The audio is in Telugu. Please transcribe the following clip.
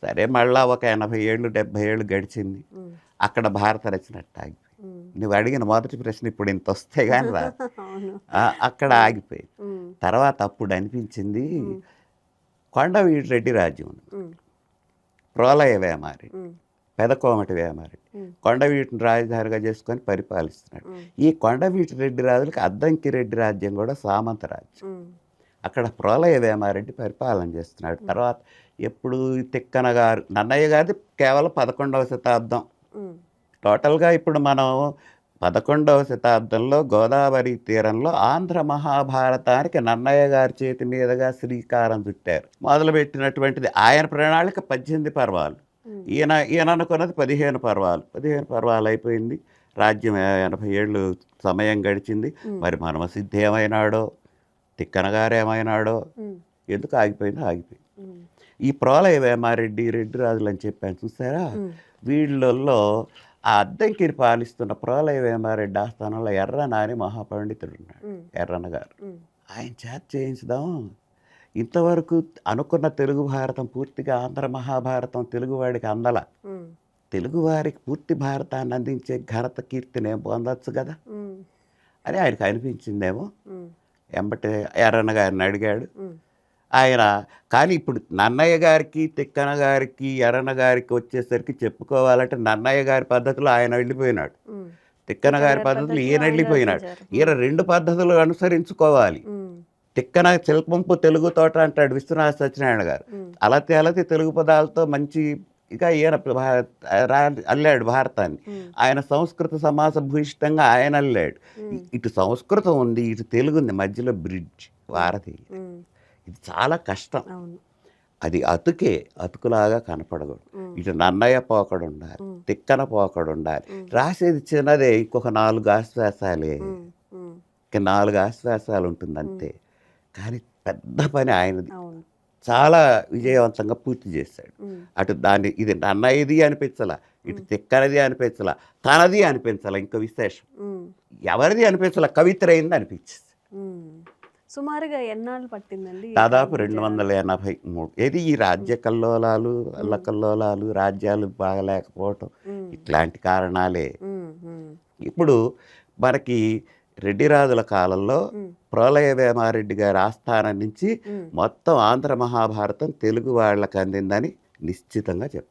సరే మళ్ళా ఒక 80 ఏళ్ళు 70 ఏళ్ళు గడిచింది. ఉమ్, అక్కడ భారత రచన ఆగిపోయింది. ఉమ్. నువ్వు అడిగిన మొదటి ప్రశ్న ఇప్పుడు ఇంత వస్తే కానీ రాదు. అవును. అక్కడ ఉమ్, ఆగిపోయింది. ఉమ్, తర్వాత అప్పుడు అనిపించింది ఉమ్, కొండవీటి రెడ్డి రాజ్యం ఉంది. ఉమ్, ప్రోలయ వేమారెడ్డి, ఉమ్, పెదకోమటి వేమారెడ్డి ఉమ్, కొండవీటిని రాజధానిగా చేసుకొని పరిపాలిస్తున్నాడు. ఉమ్, ఈ కొండవీటి రెడ్డి రాజులకి అద్దంకి రెడ్డి రాజ్యం కూడా సామంత రాజ్యం. ఉమ్, అక్కడ ప్రోలయ వేమారెడ్డి పరిపాలన చేస్తున్నాడు. తర్వాత ఎప్పుడు తిక్కన గారు నన్నయ్య గారిది కేవలం 11వ శతాబ్దం. ఉమ్, టోటల్గా ఇప్పుడు మనం 11వ శతాబ్దంలో గోదావరి తీరంలో ఆంధ్ర మహాభారతానికి నన్నయ్య గారి చేతి మీదుగా శ్రీకారం చుట్టారు. మొదలుపెట్టినటువంటిది ఆయన ప్రణాళిక 18 పర్వాలు, ఉమ్, ఈయన అనుకున్నది 15 పర్వాలు. 15 పర్వాలు అయిపోయింది. రాజ్యం 80 ఏళ్ళు సమయం గడిచింది. మరి మనమసిద్ధి ఏమైనాడో, తిక్కన గారు ఏమైనాడో, ఉమ్, ఎందుకు ఆగిపోయిందో ఆగిపోయింది. ఉమ్, ఈ ప్రోలయ వేమారెడ్డి రెడ్డి రాజులు అని చెప్పాను చూసారా, ఉమ్, వీళ్ళల్లో ఆ అద్దంకిని పాలిస్తున్న ప్రోలయ వేమారెడ్డి ఆస్థానంలో ఎర్రన అని మహాపండితుడు ఉన్నాడు, ఉమ్, ఎర్రన గారు. ఉమ్, ఆయన చేత చేయించుదాం. ఇంతవరకు అనుకున్న తెలుగు భారతం పూర్తిగా ఆంధ్ర మహాభారతం తెలుగువాడికి అందల. ఉమ్, తెలుగువారికి పూర్తి భారతాన్ని అందించే ఘనత కీర్తిని పొందొచ్చు కదా ఉమ్, అని ఆయనకు అనిపించిందేమో. ఉమ్, ఎంబటే ఎర్రన్న గారిని అడిగాడు ఉమ్, ఆయన. కానీ ఇప్పుడు నన్నయ్య గారికి, తిక్కన గారికి, ఎర్రన్న గారికి వచ్చేసరికి చెప్పుకోవాలంటే నన్నయ్య గారి పద్ధతిలో ఆయన వెళ్ళిపోయినాడు, ఉమ్, తిక్కన గారి పద్ధతులు ఈయన వెళ్ళిపోయినాడు. ఈయన 2 పద్ధతులు అనుసరించుకోవాలి. ఉమ్, తిక్కన శిల్పంపు తెలుగు తోట అంటాడు విశ్వనాథ సత్యనారాయణ గారు. ఉమ్, అలతి అలతి తెలుగు పదాలతో మంచి ఇక ఈయన అల్లాడు భారతాన్ని. ఉమ్, ఆయన సంస్కృత సమాస భూయిష్టంగా ఆయన అల్లాడు. ఇటు సంస్కృతం ఉంది, ఇటు తెలుగు ఉంది, మధ్యలో బ్రిడ్జ్ వారధి. ఉమ్, ఇది చాలా కష్టం. అవును. అది అతుకులాగా కనపడకూడదు. ఉమ్, ఇటు నన్నయ్య పోకడు ఉండాలి, ఉమ్, తిక్కన పోకడు ఉండాలి. ఉమ్, రాసేది చిన్నదే, ఇంకొక 4 ఆశ్వాసాలే, ఉమ్, ఉమ్, ఇంక 4 ఆశ్వాసాలు ఉంటుంది అంతే. కానీ పెద్ద పని ఆయనది. అవును. చాలా విజయవంతంగా పూర్తి చేశాడు. ఉమ్, అటు దాన్ని ఇది నన్నయ్యది అనిపించాల, ఇటు తిక్కనది అనిపించాల, తనది అనిపించాల. ఇంకా విశేషం ఉమ్, ఎవరిది అనిపించాల, కవిత్రయింది అనిపించింది. ఉమ్. సుమారుగా ఎన్నాళ్ళు పట్టిందండి ఈ దాదాపు కావ్యం చేయడానికి? 283. ఏది ఈ రాజ్య కల్లోలాలు, అల్లకల్లోలాలు, రాజ్యాలు బాగలేకపోవటం, ఉమ్, ఇట్లాంటి కారణాలే. ఉమ్, ఉమ్, ఇప్పుడు మనకి రెడ్డి రాజుల కాలంలో ఉమ్, ప్రోలయ వేమారెడ్డి గారి ఆస్థానం నుంచి ఉమ్. మొత్తం ఆంధ్ర మహాభారతం తెలుగు వాళ్ళకి అందిందని నిశ్చితంగా చెప్పారు.